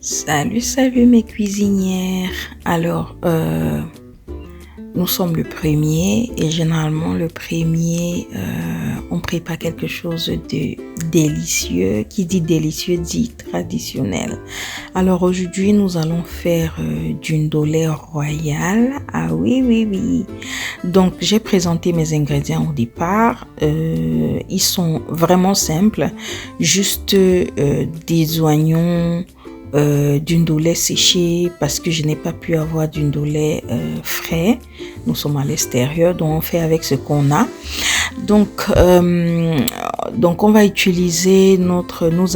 Salut mes cuisinières. Alors, nous sommes le premier et généralement le premier, on prépare quelque chose de délicieux. Qui dit délicieux dit traditionnel. Alors aujourd'hui, nous allons faire du ndolé royal. Ah oui. Donc, j'ai présenté mes ingrédients au départ. Ils sont vraiment simples. Juste des oignons, du ndolé séché parce que je n'ai pas pu avoir du ndolé frais. Nous sommes à l'extérieur, donc on fait avec ce qu'on a. Donc on va utiliser nos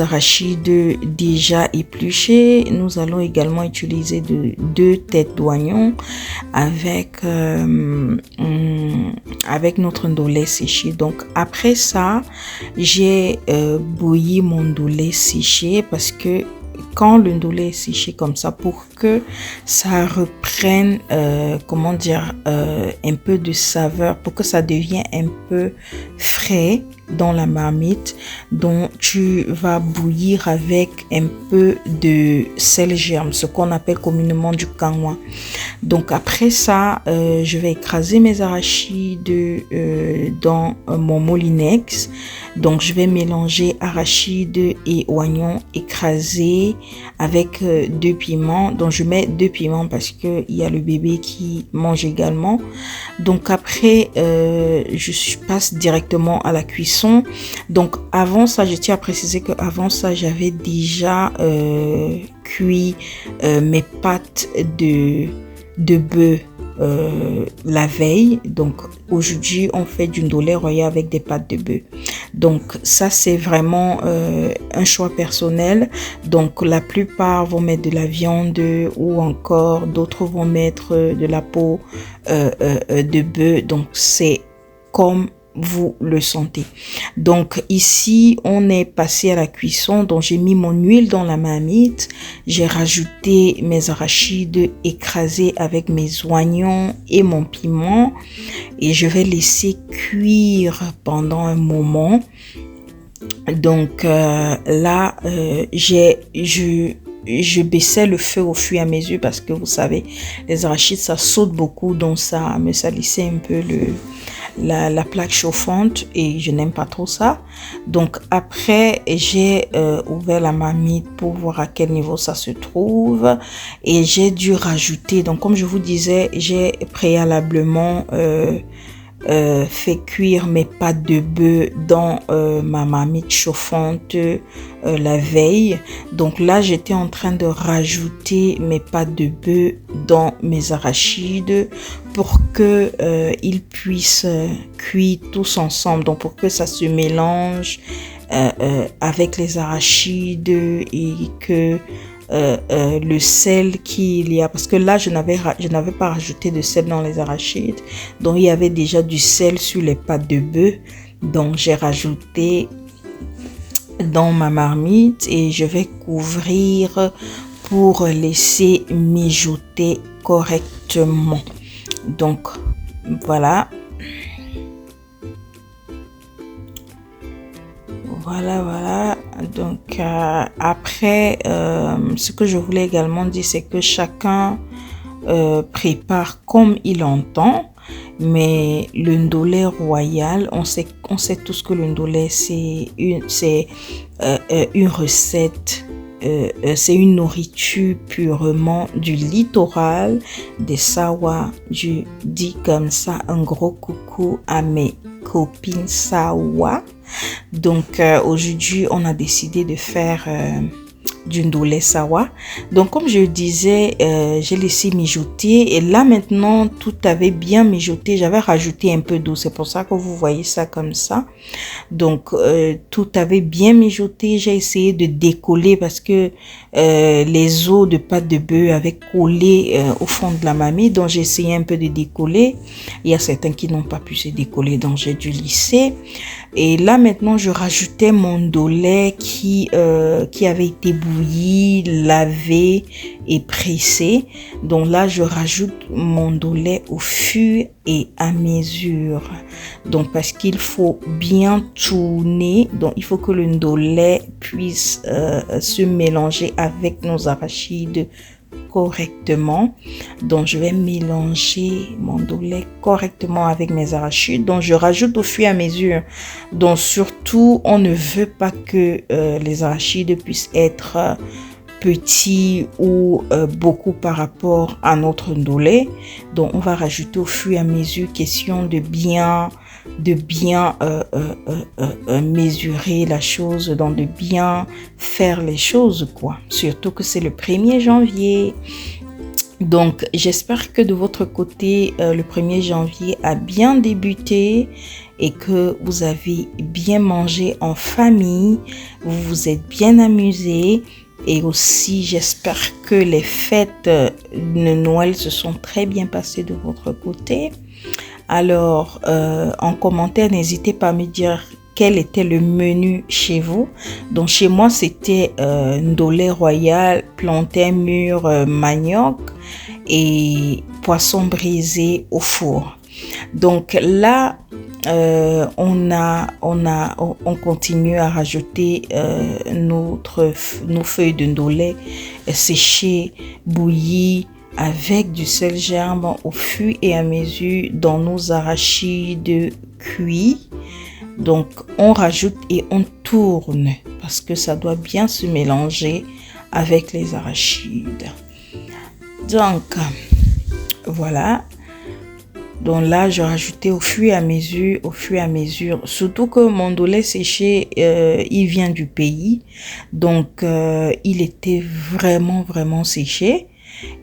arachides déjà épluchés. Nous allons également utiliser deux têtes d'oignons avec notre ndolé séché. Donc après ça, j'ai bouilli mon ndolé séché parce que quand le ndolé est séché comme ça, pour que ça reprenne, un peu de saveur, pour que ça devienne un peu frais dans la marmite, donc tu vas bouillir avec un peu de sel germe, ce qu'on appelle communément du kangwa. Donc après ça, je vais écraser mes arachides dans mon moulinex. Donc je vais mélanger arachides et oignons écrasés avec 2 piments. Donc je mets 2 piments parce que il y a le bébé qui mange également. Donc après, je passe directement à la cuisson. Donc avant ça, je tiens à préciser que avant ça, j'avais déjà cuit mes pâtes de bœuf la veille. Donc aujourd'hui on fait du ndolé royal avec des pâtes de bœuf. Donc ça c'est vraiment un choix personnel. Donc la plupart vont mettre de la viande ou encore d'autres vont mettre de la peau de bœuf. Donc c'est comme vous le sentez. Donc ici on est passé à la cuisson. Donc j'ai mis mon huile dans la marmite, j'ai rajouté mes arachides écrasés avec mes oignons et mon piment et je vais laisser cuire pendant un moment. Donc là je baissais le feu au fur et à mesure parce que vous savez les arachides ça saute beaucoup, donc ça me salissait un peu la plaque chauffante et je n'aime pas trop ça. Donc après j'ai ouvert la marmite pour voir à quel niveau ça se trouve et j'ai dû rajouter, donc comme je vous disais, j'ai préalablement fait cuire mes pâtes de bœuf dans ma marmite chauffante la veille. Donc là j'étais en train de rajouter mes pâtes de bœuf dans mes arachides pour que ils puissent cuire tous ensemble, donc pour que ça se mélange avec les arachides et que le sel qu'il y a, parce que là je n'avais pas rajouté de sel dans les arachides, donc il y avait déjà du sel sur les pâtes de bœuf, donc j'ai rajouté dans ma marmite et je vais couvrir pour laisser mijoter correctement. Donc voilà. Donc après, ce que je voulais également dire, c'est que chacun prépare comme il entend, mais le ndolé royal, on sait tous que le ndolé c'est une recette. C'est une nourriture purement du littoral des Sawa. Je dis comme ça un gros coucou à mes copines Sawa. Donc aujourd'hui on a décidé de faire du ndolé sawa. Donc comme je disais, j'ai laissé mijoter et là maintenant tout avait bien mijoté. J'avais rajouté un peu d'eau, c'est pour ça que vous voyez ça comme ça. Donc tout avait bien mijoté. J'ai essayé de décoller parce que les os de pâte de bœuf avaient collé au fond de la marmite, donc j'ai essayé un peu de décoller. Il y a certains qui n'ont pas pu se décoller, donc j'ai dû lisser. Et là maintenant je rajoutais mon ndolé qui avait été bouilli bouilli, lavé et pressé. Donc là, je rajoute mon ndolé au fur et à mesure. Donc parce qu'il faut bien tourner. Donc il faut que le ndolé puisse se mélanger avec nos arachides correctement. Donc je vais mélanger mon ndolé correctement avec mes arachides. Donc je rajoute au fur et à mesure. Donc surtout on ne veut pas que les arachides puissent être petits ou beaucoup par rapport à notre ndolé. Donc on va rajouter au fur et à mesure, question de bien mesurer la chose, donc de bien faire les choses quoi. Surtout que c'est le 1er janvier. Donc j'espère que de votre côté le 1er janvier a bien débuté et que vous avez bien mangé en famille, vous vous êtes bien amusés. Et aussi, j'espère que les fêtes de Noël se sont très bien passées de votre côté. Alors, en commentaire, n'hésitez pas à me dire quel était le menu chez vous. Donc, chez moi, c'était ndolé royal, plantain mûr, manioc et poisson brisé au four. Donc là, on continue à rajouter nos feuilles de ndolé séchées, bouillies avec du sel germe au fur et à mesure dans nos arachides cuits. Donc on rajoute et on tourne parce que ça doit bien se mélanger avec les arachides. Donc voilà. Donc là, je rajoutais au fur et à mesure, surtout que mon ndolé séché, il vient du pays. Donc, il était vraiment séché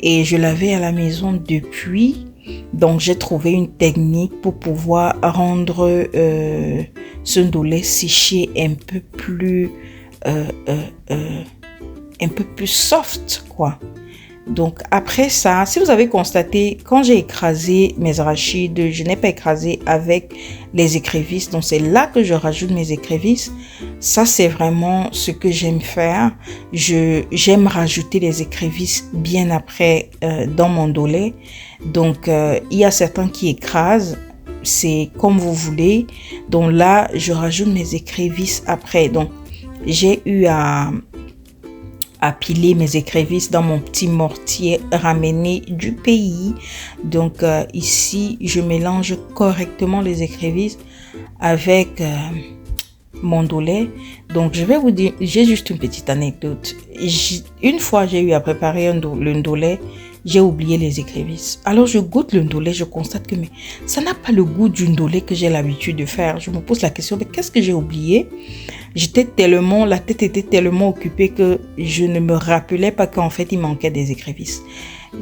et je l'avais à la maison depuis. Donc, j'ai trouvé une technique pour pouvoir rendre ce ndolé séché un peu plus soft, quoi. Donc après ça, si vous avez constaté, quand j'ai écrasé mes arachides, je n'ai pas écrasé avec les écrevisses. Donc c'est là que je rajoute mes écrevisses. Ça c'est vraiment ce que j'aime faire. J'aime rajouter les écrevisses bien après dans mon ndolé. Donc il y a certains qui écrasent. C'est comme vous voulez. Donc là, je rajoute mes écrevisses après. Donc j'ai eu à piler mes écrevisses dans mon petit mortier ramené du pays. Donc ici, je mélange correctement les écrevisses avec mon ndolé. Donc je vais vous dire, j'ai juste une petite anecdote. Une fois, j'ai eu à préparer le ndolé, j'ai oublié les écrevisses. Alors je goûte le ndolé, je constate que mais ça n'a pas le goût du ndolé que j'ai l'habitude de faire. Je me pose la question, mais qu'est-ce que j'ai oublié? La tête était tellement occupée que je ne me rappelais pas qu'en fait il manquait des écrevisses.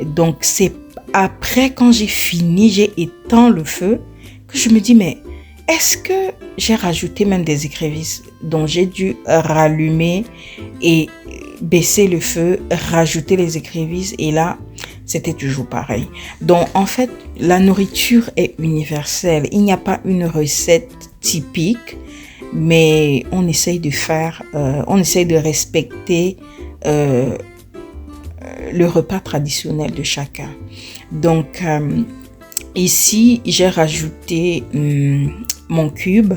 Donc c'est après, quand j'ai fini, j'ai éteint le feu, que je me dis mais est-ce que j'ai rajouté même des écrevisses? Donc j'ai dû rallumer et baisser le feu, rajouter les écrevisses et là c'était toujours pareil. Donc en fait la nourriture est universelle, il n'y a pas une recette typique, mais on essaye de faire, on essaye de respecter le repas traditionnel de chacun. Donc ici j'ai rajouté mon cube.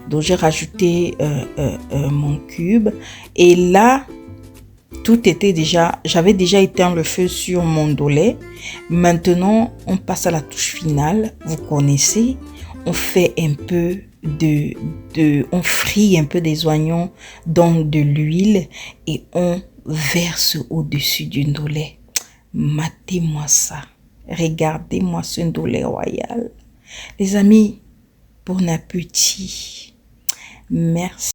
Donc j'ai rajouté mon cube et là tout était déjà, j'avais déjà éteint le feu sur mon ndolé. Maintenant on passe à la touche finale. Vous connaissez, on fait un peu on frit un peu des oignons dans de l'huile et on verse au-dessus du ndolé. Matez-moi ça. Regardez-moi ce ndolé royal. Les amis, bon appétit. Merci.